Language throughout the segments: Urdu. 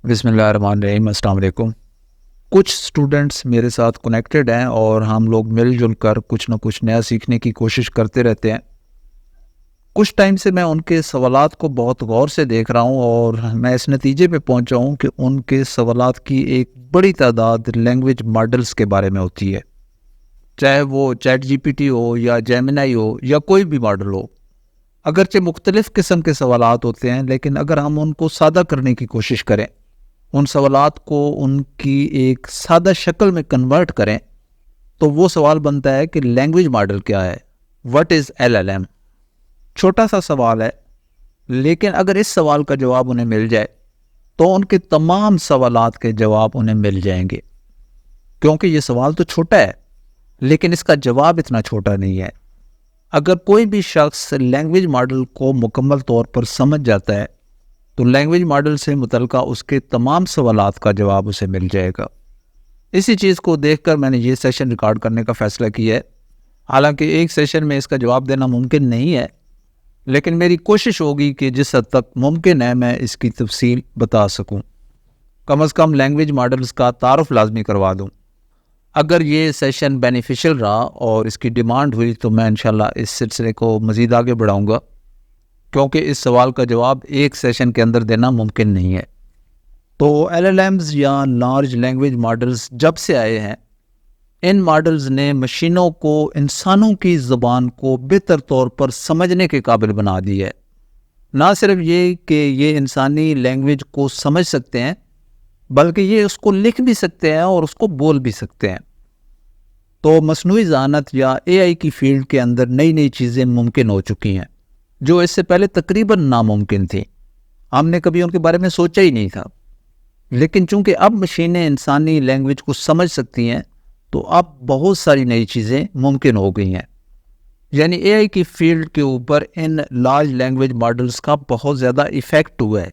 بسم اللہ الرحمن الرحیم۔ السلام علیکم۔ کچھ اسٹوڈنٹس میرے ساتھ کنیکٹڈ ہیں اور ہم لوگ مل جل کر کچھ نہ کچھ نیا سیکھنے کی کوشش کرتے رہتے ہیں۔ کچھ ٹائم سے میں ان کے سوالات کو بہت غور سے دیکھ رہا ہوں اور میں اس نتیجے پہ پہنچا ہوں کہ ان کے سوالات کی ایک بڑی تعداد لینگویج ماڈلز کے بارے میں ہوتی ہے، چاہے وہ چیٹ جی پی ٹی ہو یا جیمنائی ہو یا کوئی بھی ماڈل ہو۔ اگرچہ مختلف قسم کے سوالات ہوتے ہیں، لیکن اگر ہم ان کو سادہ کرنے کی کوشش کریں، ان سوالات کو ان کی ایک سادہ شکل میں کنورٹ کریں، تو وہ سوال بنتا ہے کہ لینگویج ماڈل کیا ہے، what is L L M. چھوٹا سا سوال ہے، لیکن اگر اس سوال کا جواب انہیں مل جائے تو ان کے تمام سوالات کے جواب انہیں مل جائیں گے، کیونکہ یہ سوال تو چھوٹا ہے لیکن اس کا جواب اتنا چھوٹا نہیں ہے۔ اگر کوئی بھی شخص لینگویج ماڈل کو مکمل طور پر سمجھ جاتا ہے تو لینگویج ماڈل سے متعلقہ اس کے تمام سوالات کا جواب اسے مل جائے گا۔ اسی چیز کو دیکھ کر میں نے یہ سیشن ریکارڈ کرنے کا فیصلہ کیا ہے۔ حالانکہ ایک سیشن میں اس کا جواب دینا ممکن نہیں ہے، لیکن میری کوشش ہوگی کہ جس حد تک ممکن ہے میں اس کی تفصیل بتا سکوں، کم از کم لینگویج ماڈلز کا تعارف لازمی کروا دوں۔ اگر یہ سیشن بینیفیشل رہا اور اس کی ڈیمانڈ ہوئی تو میں انشاءاللہ اس سلسلے کو مزید آگے بڑھاؤں گا، کیونکہ اس سوال کا جواب ایک سیشن کے اندر دینا ممکن نہیں ہے۔ تو ایل ایل ایمز یا لارج لینگویج ماڈلز جب سے آئے ہیں، ان ماڈلز نے مشینوں کو انسانوں کی زبان کو بہتر طور پر سمجھنے کے قابل بنا دی ہے۔ نہ صرف یہ کہ یہ انسانی لینگویج کو سمجھ سکتے ہیں، بلکہ یہ اس کو لکھ بھی سکتے ہیں اور اس کو بول بھی سکتے ہیں۔ تو مصنوعی ذہانت یا اے آئی کی فیلڈ کے اندر نئی نئی چیزیں ممکن ہو چکی ہیں جو اس سے پہلے تقریباً ناممکن تھی۔ ہم نے کبھی ان کے بارے میں سوچا ہی نہیں تھا، لیکن چونکہ اب مشینیں انسانی لینگویج کو سمجھ سکتی ہیں تو اب بہت ساری نئی چیزیں ممکن ہو گئی ہیں۔ یعنی اے آئی کی فیلڈ کے اوپر ان لارج لینگویج ماڈلز کا بہت زیادہ ایفیکٹ ہوا ہے،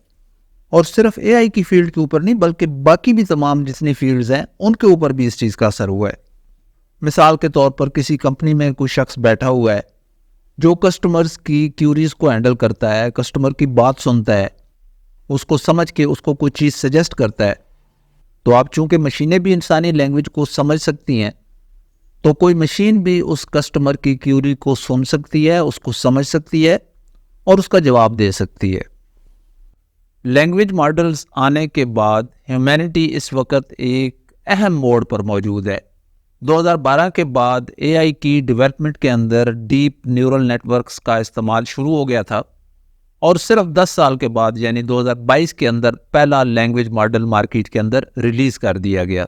اور صرف اے آئی کی فیلڈ کے اوپر نہیں بلکہ باقی بھی تمام جتنی فیلڈز ہیں ان کے اوپر بھی اس چیز کا اثر ہوا ہے۔ مثال کے طور پر کسی کمپنی میں کوئی شخص بیٹھا ہوا ہے جو کسٹمرز کی کیوریز کو ہینڈل کرتا ہے، کسٹمر کی بات سنتا ہے، اس کو سمجھ کے اس کو کوئی چیز سجیسٹ کرتا ہے۔ تو اب چونکہ مشینیں بھی انسانی لینگویج کو سمجھ سکتی ہیں، تو کوئی مشین بھی اس کسٹمر کی کیوری کو سن سکتی ہے، اس کو سمجھ سکتی ہے اور اس کا جواب دے سکتی ہے۔ لینگویج ماڈلز آنے کے بعد ہیومینٹی اس وقت ایک اہم موڑ پر موجود ہے۔ 2012 کے بعد اے آئی کی ڈیولپمنٹ کے اندر ڈیپ نیورل نیٹ ورکس کا استعمال شروع ہو گیا تھا، اور صرف 10 سال کے بعد یعنی 2022 کے اندر پہلا لینگویج ماڈل مارکیٹ کے اندر ریلیز کر دیا گیا،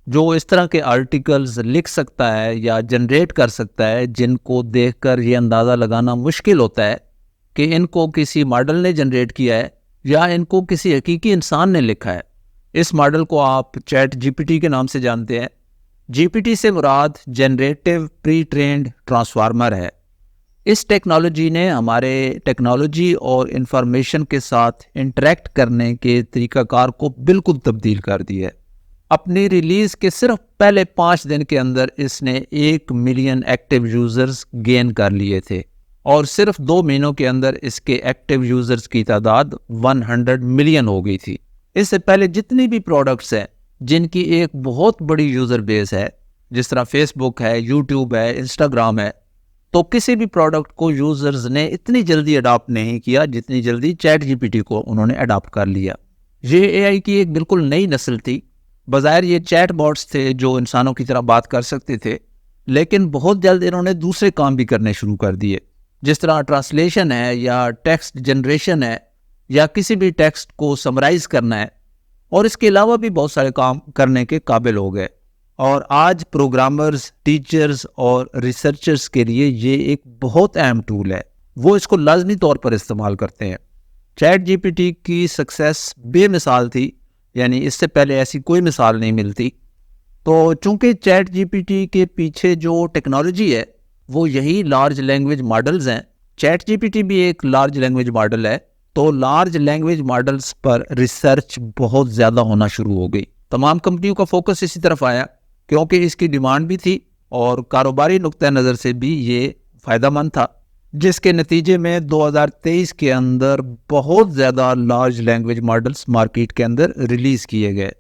جو اس طرح کے آرٹیکلز لکھ سکتا ہے یا جنریٹ کر سکتا ہے جن کو دیکھ کر یہ اندازہ لگانا مشکل ہوتا ہے کہ ان کو کسی ماڈل نے جنریٹ کیا ہے یا ان کو کسی حقیقی انسان نے لکھا ہے۔ اس ماڈل کو آپ چیٹ جی پی ٹی کے نام سے جانتے ہیں۔ جی پی ٹی سے مراد جنریٹو پری ٹرینڈ ٹرانسفارمر ہے۔ اس ٹیکنالوجی نے ہمارے ٹیکنالوجی اور انفارمیشن کے ساتھ انٹریکٹ کرنے کے طریقہ کار کو بالکل تبدیل کر دیا ہے۔ اپنی ریلیز کے صرف پہلے 5 دن کے اندر اس نے 1 ملین ایکٹیو یوزرز گین کر لیے تھے، اور صرف 2 مہینوں کے اندر اس کے ایکٹیو یوزرز کی تعداد 100 ملین ہو گئی تھی۔ اس سے پہلے جتنی بھی پروڈکٹس ہیں جن کی ایک بہت بڑی یوزر بیس ہے، جس طرح فیس بک ہے، یوٹیوب ہے، انسٹاگرام ہے، تو کسی بھی پروڈکٹ کو یوزرز نے اتنی جلدی اڈاپٹ نہیں کیا جتنی جلدی چیٹ جی پی ٹی کو انہوں نے اڈاپٹ کر لیا۔ یہ اے آئی کی ایک بالکل نئی نسل تھی۔ بظاہر یہ چیٹ باٹس تھے جو انسانوں کی طرح بات کر سکتے تھے، لیکن بہت جلد انہوں نے دوسرے کام بھی کرنے شروع کر دیے، جس طرح ٹرانسلیشن ہے یا ٹیکسٹ جنریشن ہے یا کسی بھی ٹیکسٹ کو سمرائز کرنا ہے، اور اس کے علاوہ بھی بہت سارے کام کرنے کے قابل ہو گئے۔ اور آج پروگرامرز، ٹیچرز اور ریسرچرز کے لیے یہ ایک بہت اہم ٹول ہے، وہ اس کو لازمی طور پر استعمال کرتے ہیں۔ چیٹ جی پی ٹی کی سکسیس بے مثال تھی، یعنی اس سے پہلے ایسی کوئی مثال نہیں ملتی۔ تو چونکہ چیٹ جی پی ٹی کے پیچھے جو ٹیکنالوجی ہے وہ یہی لارج لینگویج ماڈلز ہیں، چیٹ جی پی ٹی بھی ایک لارج لینگویج ماڈل ہے، تو لارج لینگویج ماڈلز پر ریسرچ بہت زیادہ ہونا شروع ہو گئی۔ تمام کمپنیوں کا فوکس اسی طرف آیا کیونکہ اس کی ڈیمانڈ بھی تھی اور کاروباری نقطہ نظر سے بھی یہ فائدہ مند تھا۔ جس کے نتیجے میں 2023 کے اندر بہت زیادہ لارج لینگویج ماڈلز مارکیٹ کے اندر ریلیز کیے گئے،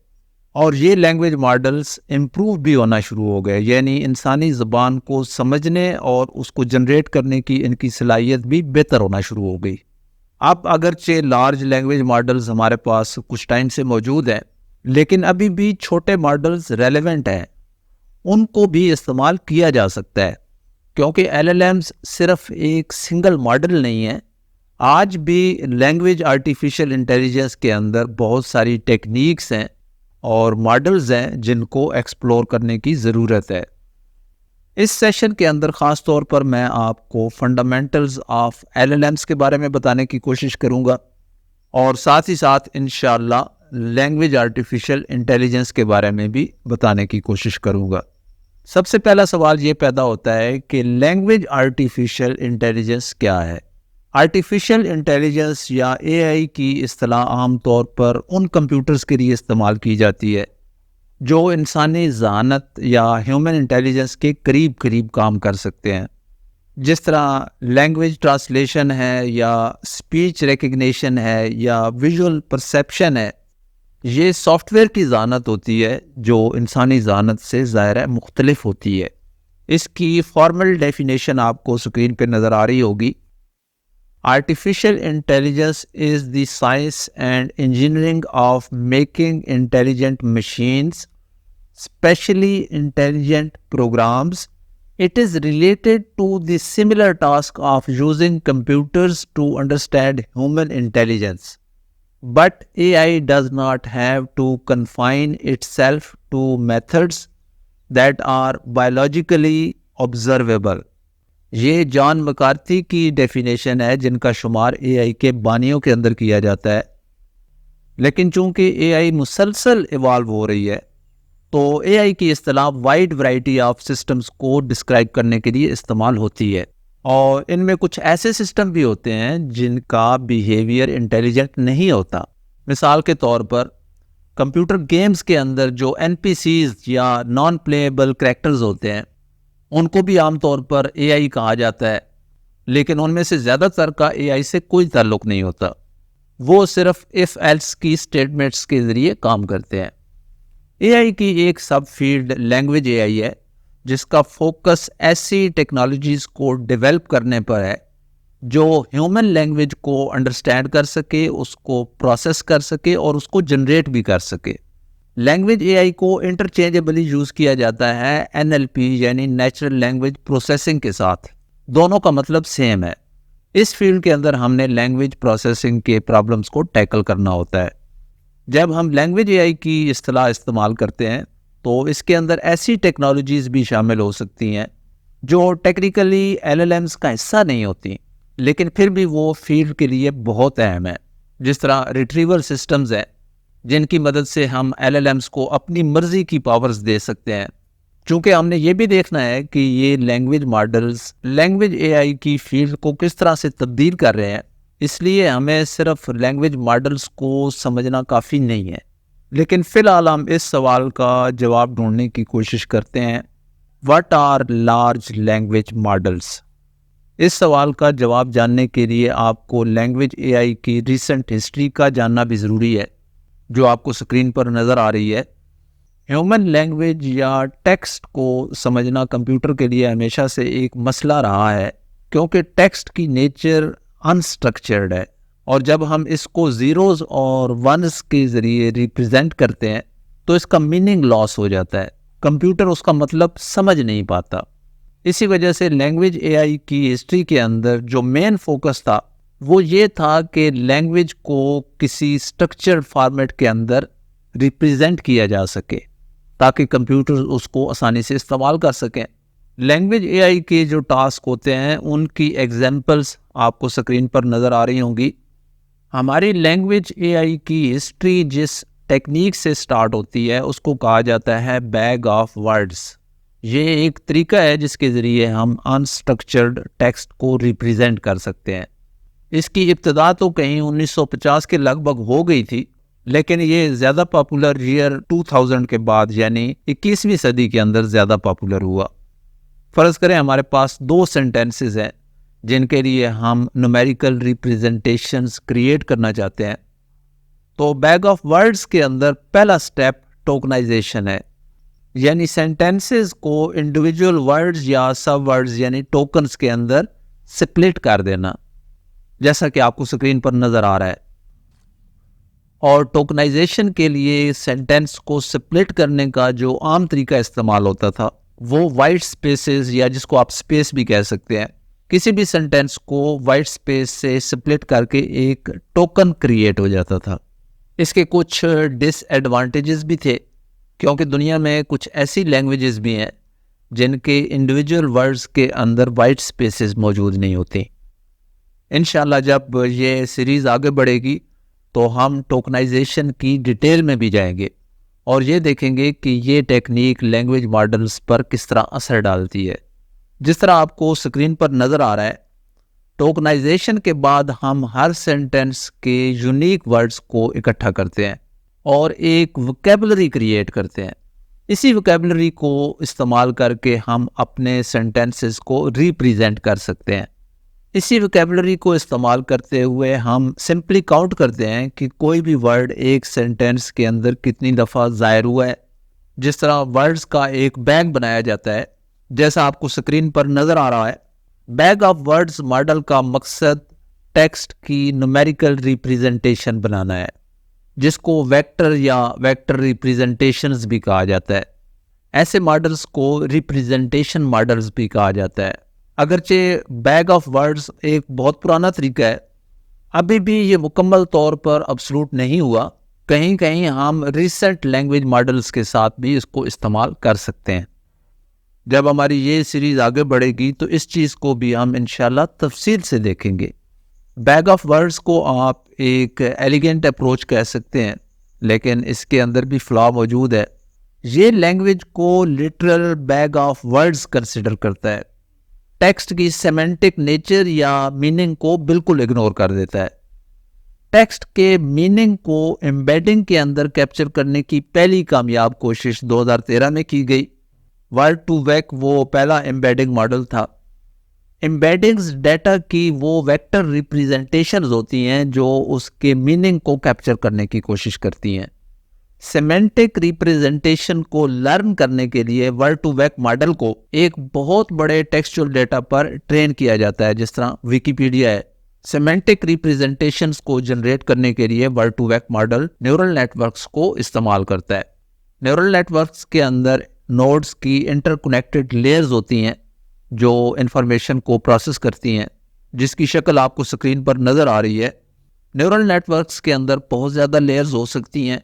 اور یہ لینگویج ماڈلز امپروو بھی ہونا شروع ہو گئے، یعنی انسانی زبان کو سمجھنے اور اس کو جنریٹ کرنے کی ان کی صلاحیت بھی بہتر ہونا شروع ہو گئی۔ اب اگرچہ لارج لینگویج ماڈلز ہمارے پاس کچھ ٹائم سے موجود ہیں، لیکن ابھی بھی چھوٹے ماڈلز ریلیونٹ ہیں، ان کو بھی استعمال کیا جا سکتا ہے، کیونکہ ایل ایل ایمز صرف ایک سنگل ماڈل نہیں ہے۔ آج بھی لینگویج آرٹیفیشل انٹیلیجنس کے اندر بہت ساری ٹیکنیکس ہیں اور ماڈلز ہیں جن کو ایکسپلور کرنے کی ضرورت ہے۔ اس سیشن کے اندر خاص طور پر میں آپ کو fundamentals of L L Ms کے بارے میں بتانے کی کوشش کروں گا، اور ساتھ ہی ساتھ انشاءاللہ لینگویج آرٹیفیشل انٹیلیجنس کے بارے میں بھی بتانے کی کوشش کروں گا۔ سب سے پہلا سوال یہ پیدا ہوتا ہے کہ لینگویج آرٹیفیشل انٹیلیجنس کیا ہے؟ آرٹیفیشل انٹیلیجنس یا اے آئی کی اصطلاح عام طور پر ان کمپیوٹرز کے لیے استعمال کی جاتی ہے جو انسانی ذہانت یا ہیومن انٹیلیجنس کے قریب قریب کام کر سکتے ہیں، جس طرح لینگویج ٹرانسلیشن ہے یا اسپیچ ریکگنیشن ہے یا ویژول پرسیپشن ہے۔ یہ سافٹ ویئر کی ذہانت ہوتی ہے جو انسانی ذہانت سے ظاہر ہے مختلف ہوتی ہے۔ اس کی فارمل ڈیفینیشن آپ کو اسکرین پہ نظر آ رہی ہوگی۔ Artificial intelligence is the science and engineering of making intelligent machines especially intelligent programs. It is related to the similar task of using computers to understand human intelligence. But AI does not have to confine itself to methods that are biologically observable. یہ جان مکارتھی کی ڈیفینیشن ہے جن کا شمار اے آئی کے بانیوں کے اندر کیا جاتا ہے، لیکن چونکہ اے آئی مسلسل ایوالو ہو رہی ہے تو اے آئی کی اصطلاح وائڈ ورائٹی آف سسٹمز کو ڈسکرائب کرنے کے لیے استعمال ہوتی ہے، اور ان میں کچھ ایسے سسٹم بھی ہوتے ہیں جن کا بیہیویئر انٹیلیجنٹ نہیں ہوتا۔ مثال کے طور پر کمپیوٹر گیمز کے اندر جو این پی سیز یا نان پلیبل کریکٹرز ہوتے ہیں ان کو بھی عام طور پر اے آئی کہا جاتا ہے، لیکن ان میں سے زیادہ تر کا اے آئی سے کوئی تعلق نہیں ہوتا، وہ صرف اف ایلس کی اسٹیٹمنٹس کے ذریعے کام کرتے ہیں۔ اے آئی کی ایک سب فیلڈ لینگویج اے آئی ہے جس کا فوکس ایسی ٹیکنالوجیز کو ڈیولپ کرنے پر ہے جو ہیومن لینگویج کو انڈرسٹینڈ کر سکے، اس کو پروسیس کر سکے اور اس کو جنریٹ بھی کر سکے۔ لینگویج اے آئی کو انٹرچینجبلی یوز کیا جاتا ہے این ایل پی یعنی نیچرل لینگویج پروسیسنگ کے ساتھ، دونوں کا مطلب سیم ہے۔ اس فیلڈ کے اندر ہم نے لینگویج پروسیسنگ کے پرابلمس کو ٹیکل کرنا ہوتا ہے۔ جب ہم لینگویج اے آئی کی اصطلاح استعمال کرتے ہیں تو اس کے اندر ایسی ٹیکنالوجیز بھی شامل ہو سکتی ہیں جو ٹیکنیکلی ایل ایل ایمز کا حصہ نہیں ہوتی، لیکن پھر بھی وہ فیلڈ کے لیے بہت اہم ہے، جس طرح ریٹریول سسٹمز ہیں جن کی مدد سے ہم ایل ایل ایمز کو اپنی مرضی کی پاورز دے سکتے ہیں۔ چونکہ ہم نے یہ بھی دیکھنا ہے کہ یہ لینگویج ماڈلز لینگویج اے آئی کی فیلڈ کو کس طرح سے تبدیل کر رہے ہیں، اس لیے ہمیں صرف لینگویج ماڈلز کو سمجھنا کافی نہیں ہے۔ لیکن فی الحال ہم اس سوال کا جواب ڈھونڈنے کی کوشش کرتے ہیں، what are large language models? اس سوال کا جواب جاننے کے لیے آپ کو لینگویج اے آئی کی ریسنٹ ہسٹری کا جاننا بھی ضروری ہے، جو آپ کو اسکرین پر نظر آ رہی ہے۔ ہیومن لینگویج یا ٹیکسٹ کو سمجھنا کمپیوٹر کے لیے ہمیشہ سے ایک مسئلہ رہا ہے، کیونکہ ٹیکسٹ کی نیچر انسٹرکچرڈ ہے، اور جب ہم اس کو زیروز اور ونز کے ذریعے ریپرزینٹ کرتے ہیں تو اس کا میننگ لاس ہو جاتا ہے، کمپیوٹر اس کا مطلب سمجھ نہیں پاتا۔ اسی وجہ سے لینگویج اے آئی کی ہسٹری کے اندر جو مین فوکس تھا وہ یہ تھا کہ لینگویج کو کسی اسٹرکچرڈ فارمیٹ کے اندر ریپرزینٹ کیا جا سکے تاکہ کمپیوٹر اس کو آسانی سے استعمال کر سکیں۔ لینگویج اے آئی کے جو ٹاسک ہوتے ہیں ان کی ایگزامپلس آپ کو اسکرین پر نظر آ رہی ہوں گی۔ ہماری لینگویج اے آئی کی ہسٹری جس ٹیکنیک سے سٹارٹ ہوتی ہے اس کو کہا جاتا ہے بیگ آف ورڈز۔ یہ ایک طریقہ ہے جس کے ذریعے ہم انسٹرکچرڈ ٹیکسٹ کو ریپرزینٹ کر سکتے ہیں۔ اس کی ابتدا تو کہیں 1950 کے لگ بھگ ہو گئی تھی، لیکن یہ زیادہ پاپولر ایئر 2000 کے بعد یعنی 21ویں صدی کے اندر زیادہ پاپولر ہوا۔ فرض کریں ہمارے پاس دو سینٹینسز ہیں، جن کے لیے ہم نومیریکل ریپریزنٹیشنز کریٹ کرنا چاہتے ہیں، تو بیگ آف ورڈز کے اندر پہلا سٹیپ ٹوکنائزیشن ہے، یعنی سینٹینسز کو انڈیویجول ورڈز یا سب ورڈز یعنی ٹوکنز کے اندر سپلٹ کر دینا، جیسا کہ آپ کو اسکرین پر نظر آ رہا ہے۔ اور ٹوکنائزیشن کے لیے سینٹینس کو سپلٹ کرنے کا جو عام طریقہ استعمال ہوتا تھا وہ وائٹ سپیسز، یا جس کو آپ سپیس بھی کہہ سکتے ہیں، کسی بھی سینٹینس کو وائٹ سپیس سے سپلٹ کر کے ایک ٹوکن کریٹ ہو جاتا تھا۔ اس کے کچھ ڈس ایڈوانٹیجز بھی تھے، کیونکہ دنیا میں کچھ ایسی لینگویجز بھی ہیں جن کے انڈیویجول ورڈز کے اندر وائٹ سپیسز موجود نہیں ہوتی۔ انشاءاللہ جب یہ سیریز آگے بڑھے گی تو ہم ٹوکنائزیشن کی ڈیٹیل میں بھی جائیں گے اور یہ دیکھیں گے کہ یہ ٹیکنیک لینگویج ماڈلز پر کس طرح اثر ڈالتی ہے۔ جس طرح آپ کو اسکرین پر نظر آ رہا ہے، ٹوکنائزیشن کے بعد ہم ہر سینٹینس کے یونیک ورڈز کو اکٹھا کرتے ہیں اور ایک وکیبلری کریٹ کرتے ہیں۔ اسی وکیبلری کو استعمال کر کے ہم اپنے سینٹینسز کو ریپریزنٹ کر سکتے ہیں۔ اسی وکیبلری کو استعمال کرتے ہوئے ہم سمپلی کاؤنٹ کرتے ہیں کہ کوئی بھی ورڈ ایک سینٹینس کے اندر کتنی دفعہ ظاہر ہوا ہے۔ جس طرح ورڈز کا ایک بیگ بنایا جاتا ہے، جیسا آپ کو سکرین پر نظر آ رہا ہے، بیگ آف ورڈز ماڈل کا مقصد ٹیکسٹ کی نومیریکل ریپریزنٹیشن بنانا ہے، جس کو ویکٹر یا ویکٹر ریپریزنٹیشنز بھی کہا جاتا ہے۔ ایسے ماڈلز کو ریپریزنٹیشن ماڈلز بھی کہا جاتا ہے۔ اگرچہ بیگ آف ورڈز ایک بہت پرانا طریقہ ہے، ابھی بھی یہ مکمل طور پر ابسولوٹ نہیں ہوا، کہیں کہیں ہم ریسنٹ لینگویج ماڈلز کے ساتھ بھی اس کو استعمال کر سکتے ہیں۔ جب ہماری یہ سیریز آگے بڑھے گی تو اس چیز کو بھی ہم انشاءاللہ تفصیل سے دیکھیں گے۔ بیگ آف ورڈز کو آپ ایک ایلیگنٹ اپروچ کہہ سکتے ہیں، لیکن اس کے اندر بھی فلا موجود ہے۔ یہ لینگویج کو literal bag of words consider کرتا ہے، ٹیکسٹ کی سیمنٹک نیچر یا میننگ کو بالکل اگنور کر دیتا ہے۔ ٹیکسٹ کے میننگ کو ایمبیڈنگ کے اندر کیپچر کرنے کی پہلی کامیاب کوشش 2013 میں کی گئی۔ ورڈ ٹو ویک وہ پہلا ایمبیڈنگ ماڈل تھا۔ ایمبیڈنگز ڈیٹا کی وہ ویکٹر ریپریزنٹیشنز ہوتی ہیں جو اس کے میننگ کو کیپچر کرنے کی کوشش کرتی ہیں۔ سیمنٹک ریپریزنٹیشن کو لرن کرنے کے لیے ورڈ ٹو ویک ماڈل کو ایک بہت بڑے ٹیکسچول ڈیٹا پر ٹرین کیا جاتا ہے، جس طرح ویکیپیڈیا ہے۔ سیمنٹک ریپریزنٹیشنز کو جنریٹ کرنے کے لیے word to vec model neural networks کو استعمال کرتا ہے۔ نیورل نیٹ ورکس کے اندر نوڈز کی انٹر کنیکٹڈ لیئرز ہوتی ہیں جو انفارمیشن کو پروسیس کرتی ہیں، جس کی شکل آپ کو سکرین پر نظر آ رہی ہے۔ نیورل نیٹ ورکس کے اندر بہت زیادہ لیئرز ہو سکتی ہیں،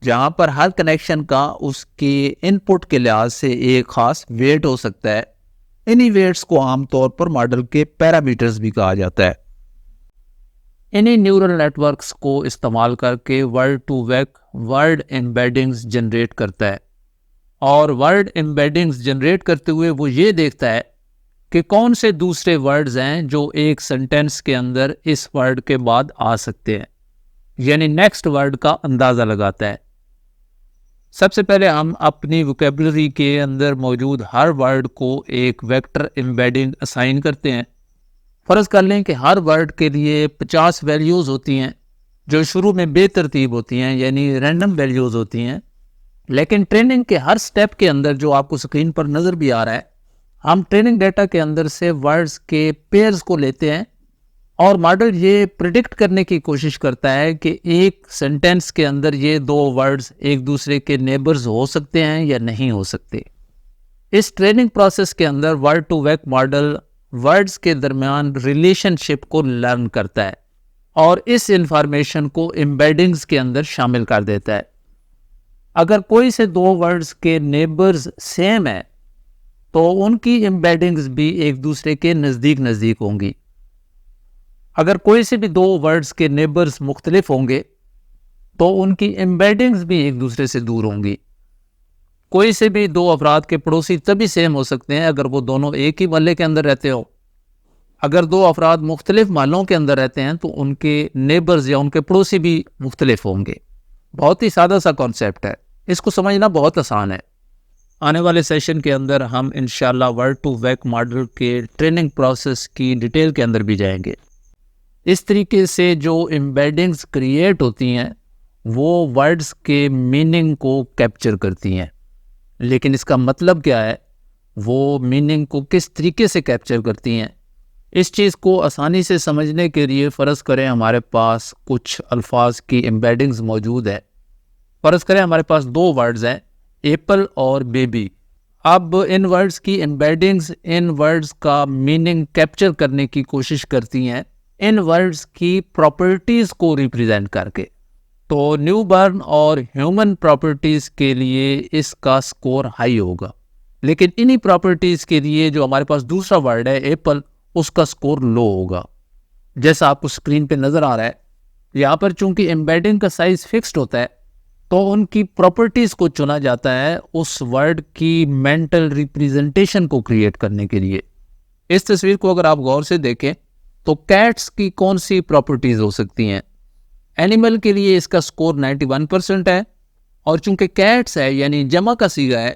جہاں پر ہر کنیکشن کا اس کے ان پٹ کے لحاظ سے ایک خاص ویٹ ہو سکتا ہے۔ انہی ویٹس کو عام طور پر ماڈل کے پیرامیٹرز بھی کہا جاتا ہے۔ انہی نیورل نیٹ ورکس کو استعمال کر کے word to vec word embeddings generate کرتا ہے، اور ورڈ ایمبیڈنگز جنریٹ کرتے ہوئے وہ یہ دیکھتا ہے کہ کون سے دوسرے ورڈز ہیں جو ایک سینٹینس کے اندر اس ورڈ کے بعد آ سکتے ہیں، یعنی نیکسٹ ورڈ کا اندازہ لگاتا ہے۔ سب سے پہلے ہم اپنی وکیبلری کے اندر موجود ہر ورڈ کو ایک ویکٹر ایمبیڈنگ اسائن کرتے ہیں۔ فرض کر لیں کہ ہر ورڈ کے لیے 50 ویلیوز ہوتی ہیں جو شروع میں بے ترتیب ہوتی ہیں، یعنی رینڈم ویلیوز ہوتی ہیں، لیکن ٹریننگ کے ہر سٹیپ کے اندر جو آپ کو سکرین پر نظر بھی آ رہا ہے، ہم ٹریننگ ڈیٹا کے اندر سے ورڈز کے پیئرز کو لیتے ہیں اور ماڈل یہ پریڈکٹ کرنے کی کوشش کرتا ہے کہ ایک سینٹینس کے اندر یہ دو ورڈز ایک دوسرے کے نیبرز ہو سکتے ہیں یا نہیں ہو سکتے۔ اس ٹریننگ پروسیس کے اندر word to vec model words کے درمیان ریلیشن شپ کو لرن کرتا ہے اور اس انفارمیشن کو ایمبیڈنگز کے اندر شامل کر دیتا ہے۔ اگر کوئی سے دو ورڈز کے نیبرز سیم ہیں تو ان کی ایمبیڈنگز بھی ایک دوسرے کے نزدیک نزدیک ہوں گی۔ اگر کوئی سے بھی دو ورڈز کے نیبرز مختلف ہوں گے تو ان کی ایمبیڈنگز بھی ایک دوسرے سے دور ہوں گی۔ کوئی سے بھی دو افراد کے پڑوسی تبھی سیم ہو سکتے ہیں اگر وہ دونوں ایک ہی محلے کے اندر رہتے ہو۔ اگر دو افراد مختلف محلوں کے اندر رہتے ہیں تو ان کے نیبرز یا ان کے پڑوسی بھی مختلف ہوں گے۔ بہت ہی سادہ سا کانسیپٹ ہے، اس کو سمجھنا بہت آسان ہے۔ آنے والے سیشن کے اندر ہم انشاءاللہ ورڈ ٹو ویک ماڈل کے ٹریننگ پروسیس کی ڈیٹیل کے اندر بھی جائیں گے. اس طریقے سے جو امبیڈنگز کریٹ ہوتی ہیں وہ ورڈز کے میننگ کو کیپچر کرتی ہیں. لیکن اس کا مطلب کیا ہے، وہ میننگ کو کس طریقے سے کیپچر کرتی ہیں، اس چیز کو آسانی سے سمجھنے کے لیے فرض کریں ہمارے پاس کچھ الفاظ کی امبیڈنگز موجود ہے. فرض کریں ہمارے پاس 2 ورڈز ہیں، ایپل اور بیبی. اب ان ورڈز کی امبیڈنگز ان ورڈز کا میننگ کیپچر کرنے کی کوشش کرتی ہیں ان ورڈز کی پراپرٹیز کو ریپرزینٹ کر کے. تو نیو برن اور ہیومن پراپرٹیز کے لیے اس کا سکور ہائی ہوگا، لیکن انہی پراپرٹیز کے لیے جو ہمارے پاس دوسرا ورڈ ہے ایپل، اس کا سکور لو ہوگا. جیسا آپ کو اسکرین پہ نظر آ رہا ہے، یہاں پر چونکہ امبیڈنگ کا سائز فکسڈ ہوتا ہے تو ان کی پراپرٹیز کو چنا جاتا ہے اس ورڈ کی مینٹل ریپریزنٹیشن کو کریٹ کرنے کے لیے. اس تصویر کو اگر آپ غور سے دیکھیں تو کیٹس کی کون سی پراپرٹیز ہو سکتی ہیں؟ اینیمل کے لیے اس کا سکور 91% ہے، اور چونکہ کیٹس ہے یعنی جمع کا صیغہ ہے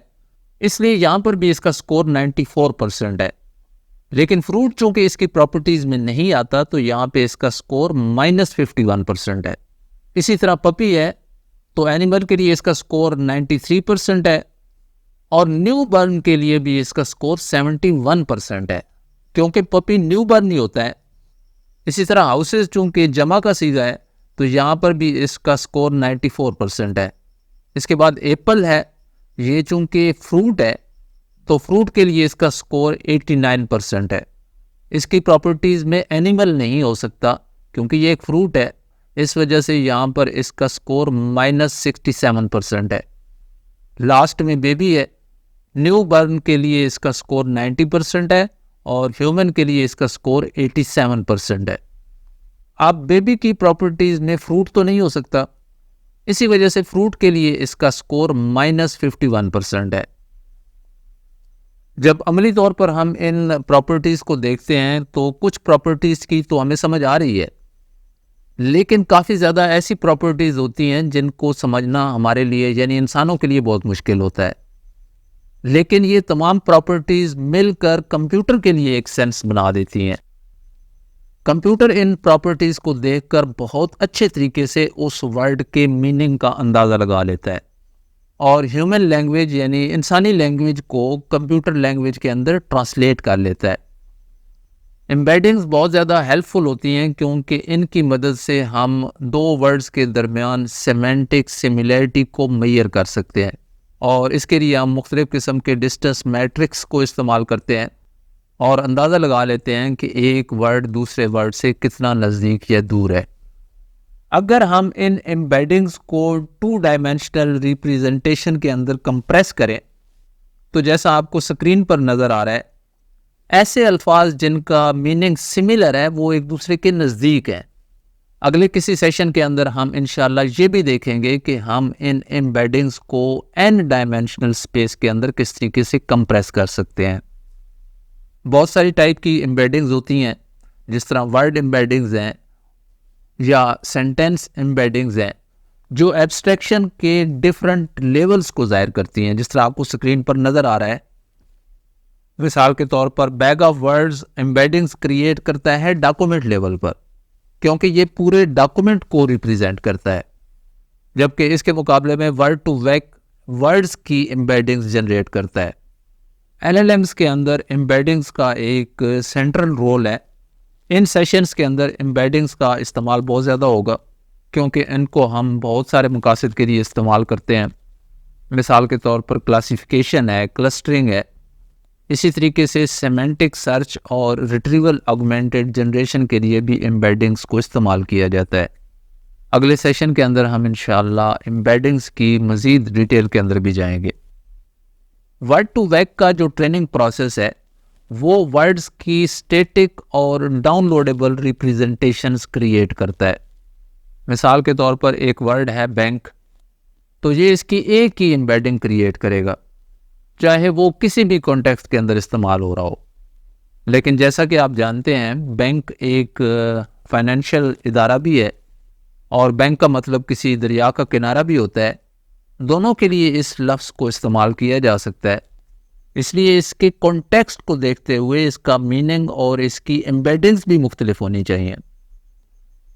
اس لیے یہاں پر بھی اس کا سکور 94% ہے. لیکن فروٹ چونکہ اس کی پراپرٹیز میں نہیں آتا تو یہاں پہ اس کا سکور -51% ہے. اسی طرح پپی ہے تو اینیمل کے لیے اس کا سکور 93% ہے، اور نیو برن کے لیے بھی اس کا سکور 71% ہے کیونکہ پپی نیو برن نہیں ہوتا ہے. اسی طرح ہاؤسز چونکہ جمع کا صیغہ ہے تو یہاں پر بھی اس کا سکور 94% ہے. اس کے بعد ایپل ہے، یہ چونکہ فروٹ ہے تو فروٹ کے لیے اس کا سکور 89% ہے. اس کی پراپرٹیز میں اینیمل نہیں ہو سکتا کیونکہ یہ ایک فروٹ ہے، اس وجہ سے یہاں پر اس کا سکور -67% ہے. لاسٹ میں بیبی ہے، نیو برن کے لیے اس کا سکور 90% ہے اور ہیومن کے لیے اس کا سکور 87% ہے. اب بیبی کی پراپرٹیز میں فروٹ تو نہیں ہو سکتا، اسی وجہ سے فروٹ کے لیے اس کا سکور -51% ہے. جب عملی طور پر ہم ان پراپرٹیز کو دیکھتے ہیں تو کچھ پراپرٹیز کی تو ہمیں سمجھ آ رہی ہے، لیکن کافی زیادہ ایسی پراپرٹیز ہوتی ہیں جن کو سمجھنا ہمارے لیے یعنی انسانوں کے لیے بہت مشکل ہوتا ہے. لیکن یہ تمام پراپرٹیز مل کر کمپیوٹر کے لیے ایک سینس بنا دیتی ہیں. کمپیوٹر ان پراپرٹیز کو دیکھ کر بہت اچھے طریقے سے اس ورڈ کے میننگ کا اندازہ لگا لیتا ہے، اور ہیومن لینگویج یعنی انسانی لینگویج کو کمپیوٹر لینگویج کے اندر ٹرانسلیٹ کر لیتا ہے. امبیڈنگز بہت زیادہ ہیلپ فل ہوتی ہیں کیونکہ ان کی مدد سے ہم 2 ورڈز کے درمیان سیمینٹک سملیرٹی کو میئر کر سکتے ہیں، اور اس کے لیے ہم مختلف قسم کے ڈسٹنس میٹرکس کو استعمال کرتے ہیں اور اندازہ لگا لیتے ہیں کہ ایک ورڈ دوسرے ورڈ سے کتنا نزدیک یا دور ہے. اگر ہم ان امبیڈنگز کو 2 ڈائمینشنل ریپریزنٹیشن کے اندر کمپریس کریں تو جیسا آپ کو سکرین پر نظر آ رہا ہے، ایسے الفاظ جن کا میننگ سملر ہے وہ ایک دوسرے کے نزدیک ہیں. اگلے کسی سیشن کے اندر ہم انشاءاللہ یہ بھی دیکھیں گے کہ ہم ان امبیڈنگز کو n ڈائمینشنل سپیس کے اندر کس طریقے سے کمپریس کر سکتے ہیں. بہت ساری ٹائپ کی امبیڈنگز ہوتی ہیں، جس طرح ورڈ امبیڈنگز ہیں یا سینٹینس امبیڈنگز ہیں جو ایبسٹریکشن کے ڈیفرنٹ لیولز کو ظاہر کرتی ہیں، جس طرح آپ کو سکرین پر نظر آ رہا ہے. مثال کے طور پر بیگ آف ورڈز امبیڈنگز کریٹ کرتا ہے ڈاکومنٹ لیول پر کیونکہ یہ پورے ڈاکومنٹ کو ریپریزینٹ کرتا ہے، جبکہ اس کے مقابلے میں ورڈ ٹو ویک ورڈز کی امبیڈنگز جنریٹ کرتا ہے. LLMs کے اندر امبیڈنگز کا ایک سینٹرل رول ہے. ان سیشنز کے اندر امبیڈنگز کا استعمال بہت زیادہ ہوگا کیونکہ ان کو ہم بہت سارے مقاصد کے لیے استعمال کرتے ہیں. مثال کے طور پر کلاسیفیکیشن ہے، کلسٹرنگ ہے، اسی طریقے سے سیمینٹک سرچ اور ریٹریول آگمنٹڈ جنریشن کے لیے بھی امبیڈنگز کو استعمال کیا جاتا ہے. اگلے سیشن کے اندر ہم انشاءاللہ امبیڈنگز کی مزید ڈیٹیل کے اندر بھی جائیں گے. ورڈ ٹو ویک کا جو ٹریننگ پروسیس ہے وہ ورڈز کی اسٹیٹک اور ڈاؤن لوڈیبل ریپریزنٹیشنز کریٹ کرتا ہے. مثال کے طور پر ایک ورڈ ہے بینک، تو یہ اس کی ایک ہی امبیڈنگ کریٹ کرے گا چاہے وہ کسی بھی کانٹیکسٹ کے اندر استعمال ہو رہا ہو. لیکن جیسا کہ آپ جانتے ہیں بینک ایک فائنینشیل ادارہ بھی ہے، اور بینک کا مطلب کسی دریا کا کنارہ بھی ہوتا ہے، دونوں کے لیے اس لفظ کو استعمال کیا جا سکتا ہے، اس لیے اس کے کانٹیکسٹ کو دیکھتے ہوئے اس کا میننگ اور اس کی ایمبیڈنگز بھی مختلف ہونی چاہیے۔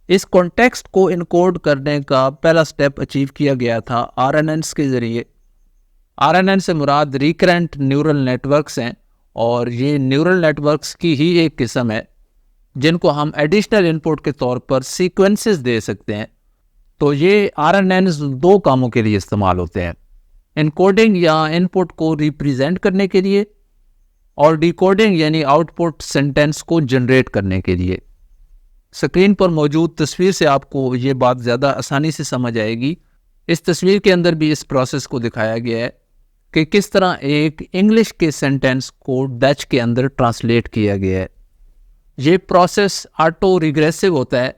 اس کانٹیکسٹ کو انکوڈ کرنے کا پہلا سٹیپ اچیو کیا گیا تھا RNNs کے ذریعے۔ RNN سے مراد ریکرنٹ نیورل نیٹ ورکس ہیں، اور یہ نیورل نیٹ ورکس کی ہی ایک قسم ہے جن کو ہم ایڈیشنل انپٹ کے طور پر سیکوینسز دے سکتے ہیں۔ تو یہ RNNs دو کاموں کے لیے استعمال ہوتے ہیں، انکوڈنگ یا انپٹ کو ریپریزنٹ کرنے کے لیے، اور ڈیکوڈنگ یعنی آؤٹ پٹ سینٹینس کو جنریٹ کرنے کے لیے۔ اسکرین پر موجود تصویر سے آپ کو یہ بات زیادہ آسانی سے سمجھ آئے گی۔ اس تصویر کے اندر بھی اس پروسیس کو دکھایا گیا ہے کہ کس طرح ایک انگلش کے سینٹینس کو ڈچ کے اندر ٹرانسلیٹ کیا گیا ہے۔ یہ پروسیس آٹو ریگریسو ہوتا ہے،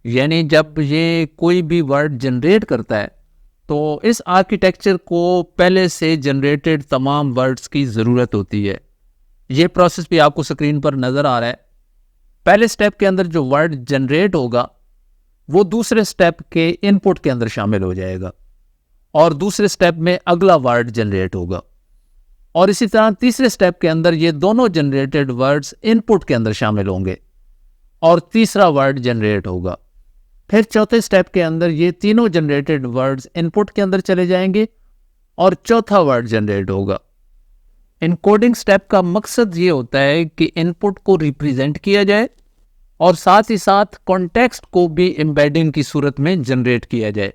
یعنی جب یہ کوئی بھی ورڈ جنریٹ کرتا ہے تو اس آرکیٹیکچر کو پہلے سے جنریٹڈ تمام ورڈز کی ضرورت ہوتی ہے۔ یہ پروسیس بھی آپ کو سکرین پر نظر آ رہا ہے۔ پہلے سٹیپ کے اندر جو ورڈ جنریٹ ہوگا وہ دوسرے سٹیپ کے انپٹ کے اندر شامل ہو جائے گا، اور دوسرے سٹیپ میں اگلا ورڈ جنریٹ ہوگا، اور اسی طرح تیسرے سٹیپ کے اندر یہ دونوں جنریٹڈ ورڈز انپٹ کے اندر شامل ہوں گے اور تیسرا ورڈ جنریٹ ہوگا۔ پھر چوتھے سٹیپ کے اندر یہ تینوں جنریٹڈ ورڈز انپٹ کے اندر چلے جائیں گے اور چوتھا ورڈ جنریٹ ہوگا۔ انکوڈنگ سٹیپ کا مقصد یہ ہوتا ہے کہ انپٹ کو ریپریزنٹ کیا جائے اور ساتھ ہی ساتھ کانٹیکسٹ کو بھی امبیڈنگ کی صورت میں جنریٹ کیا جائے،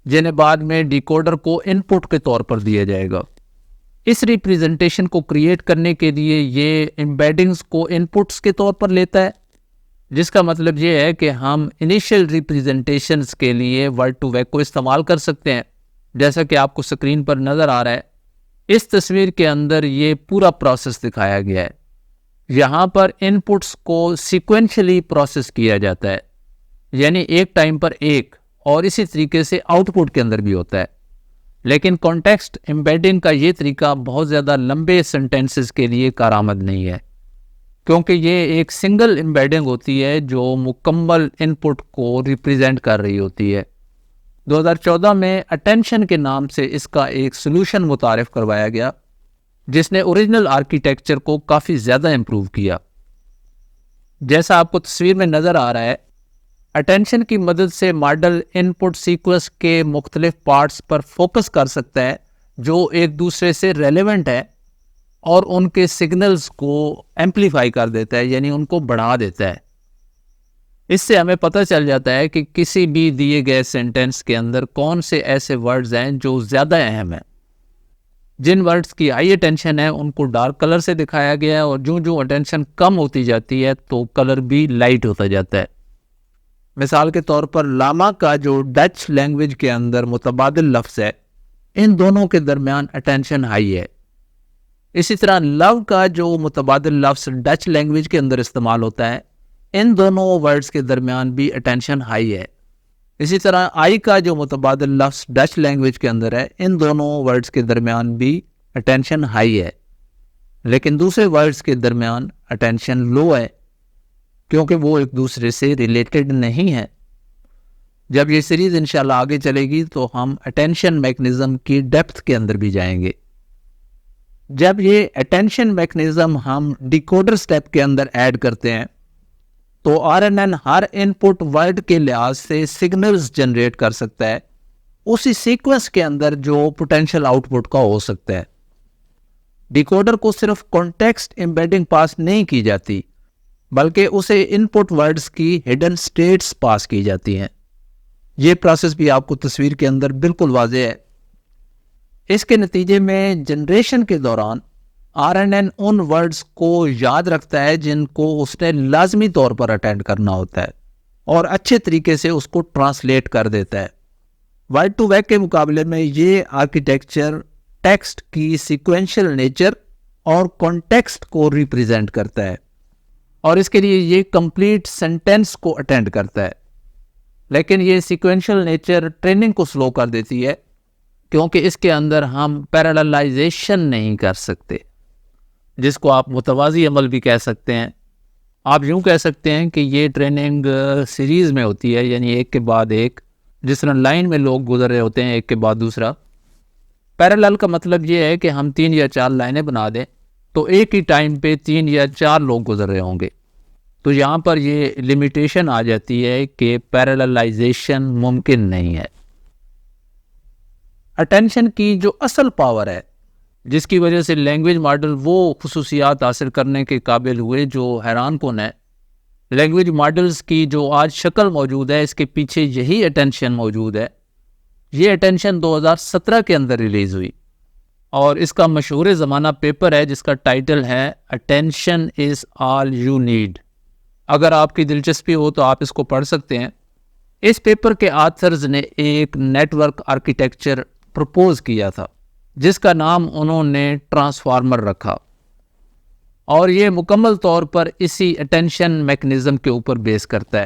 جنہیں بعد میں ڈیکوڈر کو انپٹ کے طور پر دیا جائے گا۔ اس ریپریزنٹیشن کو کریٹ کرنے کے لیے یہ امبیڈنگز کو انپٹس کے طور پر لیتا ہے، جس کا مطلب یہ ہے کہ ہم انیشیل ریپریزنٹیشنز کے لیے ورڈ ٹو ویک کو استعمال کر سکتے ہیں، جیسا کہ آپ کو سکرین پر نظر آ رہا ہے۔ اس تصویر کے اندر یہ پورا پروسیس دکھایا گیا ہے۔ یہاں پر انپٹس کو سیکوینشلی پروسیس کیا جاتا ہے، یعنی ایک ٹائم پر ایک، اور اسی طریقے سے آؤٹ پٹ کے اندر بھی ہوتا ہے۔ لیکن کانٹیکسٹ امبیڈنگ کا یہ طریقہ بہت زیادہ لمبے سینٹینسز کے لیے کارآمد نہیں ہے، کیونکہ یہ ایک سنگل امبیڈنگ ہوتی ہے جو مکمل انپٹ کو ریپریزنٹ کر رہی ہوتی ہے۔ 2014 میں اٹینشن کے نام سے اس کا ایک سلوشن متعارف کروایا گیا، جس نے اوریجنل آرکیٹیکچر کو کافی زیادہ امپروو کیا۔ جیسا آپ کو تصویر میں نظر آ رہا ہے، اٹینشن کی مدد سے ماڈل انپٹ سیکوینس کے مختلف پارٹس پر فوکس کر سکتا ہے جو ایک دوسرے سے ریلیونٹ ہے، اور ان کے سگنلز کو ایمپلیفائی کر دیتا ہے، یعنی ان کو بڑھا دیتا ہے۔ اس سے ہمیں پتہ چل جاتا ہے کہ کسی بھی دیے گئے سینٹینس کے اندر کون سے ایسے ورڈز ہیں جو زیادہ اہم ہیں۔ جن ورڈز کی ہائی اٹینشن ہے ان کو ڈارک کلر سے دکھایا گیا ہے، اور جو اٹینشن کم ہوتی جاتی ہے تو کلر بھی لائٹ ہوتا جاتا ہے۔ مثال کے طور پر لاما کا جو ڈچ لینگویج کے اندر متبادل لفظ ہے، ان دونوں کے درمیان اٹینشن ہائی ہے۔ اسی طرح لو کا جو متبادل لفظ ڈچ لینگویج کے اندر استعمال ہوتا ہے، ان دونوں ورڈز کے درمیان بھی اٹینشن ہائی ہے۔ اسی طرح آئی کا جو متبادل لفظ ڈچ لینگویج کے اندر ہے، ان دونوں ورڈز کے درمیان بھی اٹینشن ہائی ہے، لیکن دوسرے ورڈز کے درمیان اٹینشن لو ہے، کیونکہ وہ ایک دوسرے سے ریلیٹڈ نہیں ہے۔ جب یہ سیریز انشاءاللہ آگے چلے گی تو ہم اٹینشن میکنزم کی ڈیپتھ کے اندر بھی جائیں گے۔ جب یہ اٹینشن میکنزم ہم ڈیکوڈر سٹیپ کے اندر ایڈ کرتے ہیں تو RNN ہر انپٹ ورڈ کے لحاظ سے سگنلز جنریٹ کر سکتا ہے، اسی سیکوینس کے اندر جو پوٹینشیل آؤٹ پٹ کا ہو سکتا ہے۔ ڈیکوڈر کو صرف کانٹیکسٹ امبیڈنگ پاس نہیں کی جاتی، بلکہ اسے انپٹ ورڈز کی ہڈن سٹیٹس پاس کی جاتی ہیں۔ یہ پروسیس بھی آپ کو تصویر کے اندر بالکل واضح ہے۔ اس کے نتیجے میں جنریشن کے دوران RNN ان ورڈز کو یاد رکھتا ہے جن کو اس نے لازمی طور پر اٹینڈ کرنا ہوتا ہے، اور اچھے طریقے سے اس کو ٹرانسلیٹ کر دیتا ہے۔ ورڈ ٹو ویک کے مقابلے میں یہ آرکیٹیکچر ٹیکسٹ کی سیکوینشل نیچر اور کانٹیکسٹ کو ریپریزنٹ کرتا ہے، اور اس کے لیے یہ کمپلیٹ سینٹینس کو اٹینڈ کرتا ہے۔ لیکن یہ سیکوینشل نیچر ٹریننگ کو سلو کر دیتی ہے، کیونکہ اس کے اندر ہم پیراللائزیشن نہیں کر سکتے، جس کو آپ متوازی عمل بھی کہہ سکتے ہیں۔ آپ یوں کہہ سکتے ہیں کہ یہ ٹریننگ سیریز میں ہوتی ہے، یعنی ایک کے بعد ایک، جس طرح لائن میں لوگ گزر رہے ہوتے ہیں ایک کے بعد دوسرا۔ پیرالل کا مطلب یہ ہے کہ ہم 3 یا 4 لائنیں بنا دیں تو ایک ہی ٹائم پہ 3 یا 4 لوگ گزر رہے ہوں گے. تو یہاں پر یہ لمیٹیشن آ جاتی ہے کہ پیراللائزیشن ممکن نہیں ہے. اٹینشن کی جو اصل پاور ہے جس کی وجہ سے لینگویج ماڈل وہ خصوصیات حاصل کرنے کے قابل ہوئے جو حیران کن ہے. لینگویج ماڈلز کی جو آج شکل موجود ہے اس کے پیچھے یہی اٹینشن موجود ہے. یہ اٹینشن 2017 کے اندر ریلیز ہوئی اور اس کا مشہور زمانہ پیپر ہے جس کا ٹائٹل ہے attention is all you need. اگر آپ کی دلچسپی ہو تو آپ اس کو پڑھ سکتے ہیں. اس پیپر کے آتھرز نے ایک نیٹ ورک آرکیٹیکچر پرپوز کیا تھا جس کا نام انہوں نے ٹرانسفارمر رکھا اور یہ مکمل طور پر اسی اٹینشن میکنزم کے اوپر بیس کرتا ہے.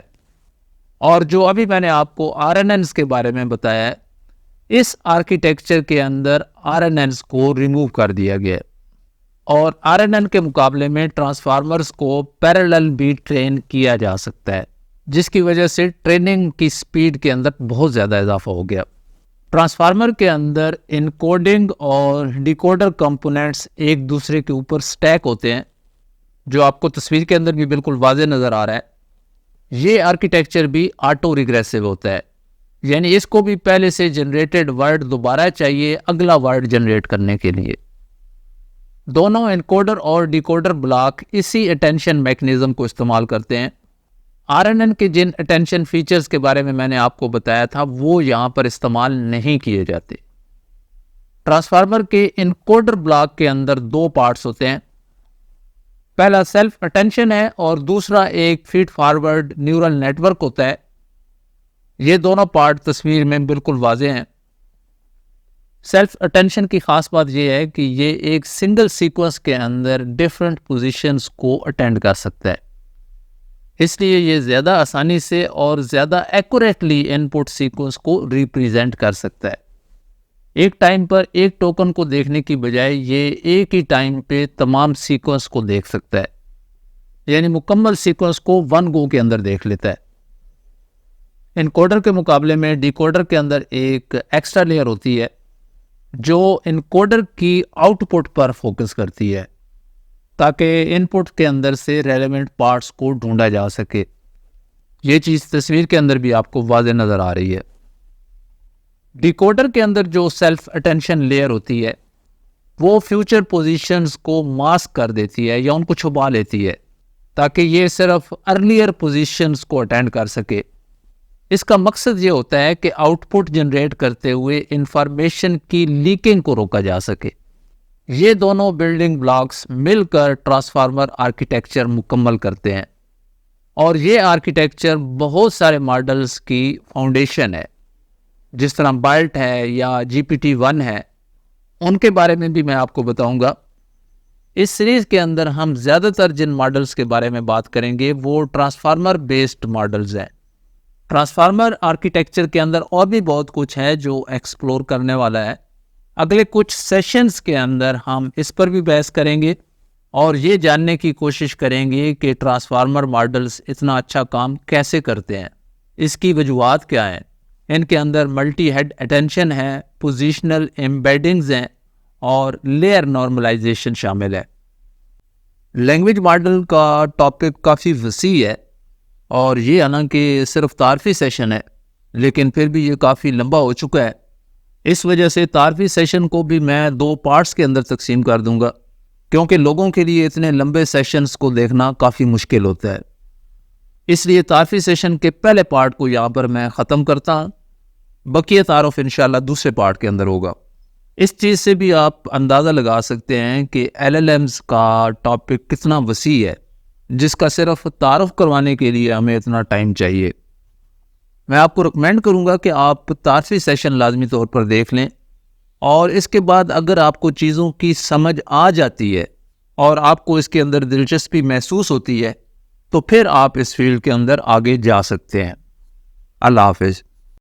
اور جو ابھی میں نے آپ کو RNNs کے بارے میں بتایا ہے اس آرکیٹیکچر کے اندر RNNs کو ریموو کر دیا گیا ہے اور RNN کے مقابلے میں ٹرانسفارمرز کو پیرالل بھی ٹرین کیا جا سکتا ہے جس کی وجہ سے ٹریننگ کی سپیڈ کے اندر بہت زیادہ اضافہ ہو گیا. ٹرانسفارمر کے اندر انکوڈنگ اور ڈیکوڈر کمپوننٹس ایک دوسرے کے اوپر سٹیک ہوتے ہیں جو آپ کو تصویر کے اندر بھی بالکل واضح نظر آ رہا ہے. یہ آرکیٹیکچر بھی آٹو ریگریسو ہوتا ہے یعنی اس کو بھی پہلے سے جنریٹڈ ورڈ دوبارہ چاہیے اگلا ورڈ جنریٹ کرنے کے لیے. دونوں انکوڈر اور ڈیکوڈر بلاک اسی اٹینشن میکنزم کو استعمال کرتے ہیں. RNN کے جن اٹینشن فیچرز کے بارے میں نے آپ کو بتایا تھا وہ یہاں پر استعمال نہیں کیے جاتے. ٹرانسفارمر کے انکوڈر بلاک کے اندر 2 پارٹس ہوتے ہیں. پہلا سیلف اٹینشن ہے اور دوسرا ایک feed forward neural network ہوتا ہے. یہ دونوں پارٹ تصویر میں بالکل واضح ہیں. سیلف اٹینشن کی خاص بات یہ ہے کہ یہ ایک سنگل سیکوینس کے اندر ڈیفرنٹ پوزیشنز کو اٹینڈ کر سکتا ہے. اس لیے یہ زیادہ آسانی سے اور زیادہ ایکوریٹلی ان پٹ سیکوینس کو ریپریزنٹ کر سکتا ہے. ایک ٹائم پر ایک ٹوکن کو دیکھنے کی بجائے یہ ایک ہی ٹائم پہ تمام سیکوینس کو دیکھ سکتا ہے یعنی مکمل سیکوینس کو 1 گو کے اندر دیکھ لیتا ہے. انکوڈر کے مقابلے میں ڈیکوڈر کے اندر ایک ایکسٹرا لیئر ہوتی ہے جو انکوڈر کی آؤٹ پٹ پر فوکس کرتی ہے تاکہ ان پٹ کے اندر سے ریلیونٹ پارٹس کو ڈھونڈا جا سکے. یہ چیز تصویر کے اندر بھی آپ کو واضح نظر آ رہی ہے. ڈیکوڈر کے اندر جو سیلف اٹینشن لیئر ہوتی ہے وہ فیوچر پوزیشنز کو ماسک کر دیتی ہے یا ان کو چھپا لیتی ہے تاکہ یہ صرف ارلیئر پوزیشنز کو اٹینڈ کر سکے. اس کا مقصد یہ ہوتا ہے کہ آؤٹ پٹ جنریٹ کرتے ہوئے انفارمیشن کی لیکنگ کو روکا جا سکے. یہ دونوں بلڈنگ بلاکس مل کر ٹرانسفارمر آرکیٹیکچر مکمل کرتے ہیں اور یہ آرکیٹیکچر بہت سارے ماڈلز کی فاؤنڈیشن ہے جس طرح BERT ہے یا GPT-1 ہے. ان کے بارے میں بھی میں آپ کو بتاؤں گا. اس سیریز کے اندر ہم زیادہ تر جن ماڈلز کے بارے میں بات کریں گے وہ ٹرانسفارمر بیسڈ ماڈلز ہیں. ٹرانسفارمر آرکیٹیکچر کے اندر اور بھی بہت کچھ ہے جو ایکسپلور کرنے والا ہے. اگلے کچھ سیشنز کے اندر ہم اس پر بھی بحث کریں گے اور یہ جاننے کی کوشش کریں گے کہ ٹرانسفارمر ماڈلز اتنا اچھا کام کیسے کرتے ہیں, اس کی وجوہات کیا ہیں. ان کے اندر ملٹی ہیڈ اٹینشن ہے, پوزیشنل ایمبیڈنگز ہیں اور لیئر نارملائزیشن شامل ہے. لینگویج ماڈل کا ٹاپک کافی وسیع ہے اور یہ حالانکہ صرف تعارفی سیشن ہے لیکن پھر بھی یہ کافی لمبا ہو چکا ہے. اس وجہ سے تعارفی سیشن کو بھی میں 2 پارٹس کے اندر تقسیم کر دوں گا کیونکہ لوگوں کے لیے اتنے لمبے سیشنز کو دیکھنا کافی مشکل ہوتا ہے. اس لیے تعارفی سیشن کے پہلے پارٹ کو یہاں پر میں ختم کرتا ہوں. بقیہ تعارف انشاءاللہ دوسرے پارٹ کے اندر ہوگا. اس چیز سے بھی آپ اندازہ لگا سکتے ہیں کہ LLMs کا ٹاپک کتنا وسیع ہے جس کا صرف تعارف کروانے کے لیے ہمیں اتنا ٹائم چاہیے. میں آپ کو ریکمینڈ کروں گا کہ آپ تعارفی سیشن لازمی طور پر دیکھ لیں اور اس کے بعد اگر آپ کو چیزوں کی سمجھ آ جاتی ہے اور آپ کو اس کے اندر دلچسپی محسوس ہوتی ہے تو پھر آپ اس فیلڈ کے اندر آگے جا سکتے ہیں. اللہ حافظ.